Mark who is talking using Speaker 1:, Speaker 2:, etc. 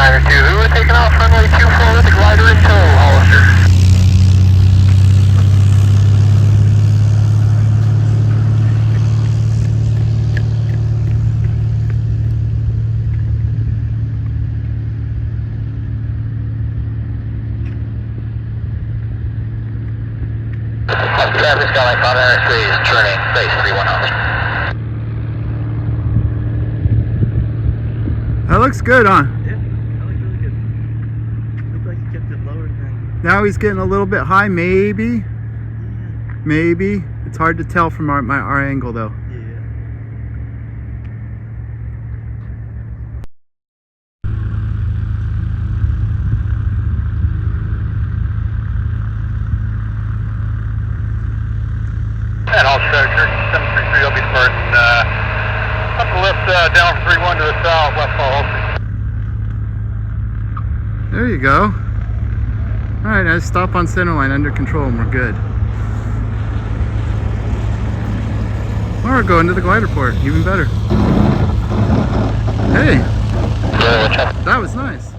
Speaker 1: Niner 2, who are taking off runway 24 with the glider in tow, Hollister. Travis Skyline 5 Niner 3 is turning base 3100.
Speaker 2: That looks good, huh?
Speaker 3: Yeah, that looks really good. Looks like he kept it lower than...
Speaker 2: Now he's getting a little bit high, maybe.
Speaker 3: Yeah.
Speaker 2: Maybe. It's hard to tell from our angle, though.
Speaker 3: Yeah.
Speaker 1: And all Treasure 733 will be starting up the lift down 31 to the south, west Hollister.
Speaker 2: There you go. Alright, now stop on centerline under control and we're good. Or go into the glider port, even better. Hey! That was nice.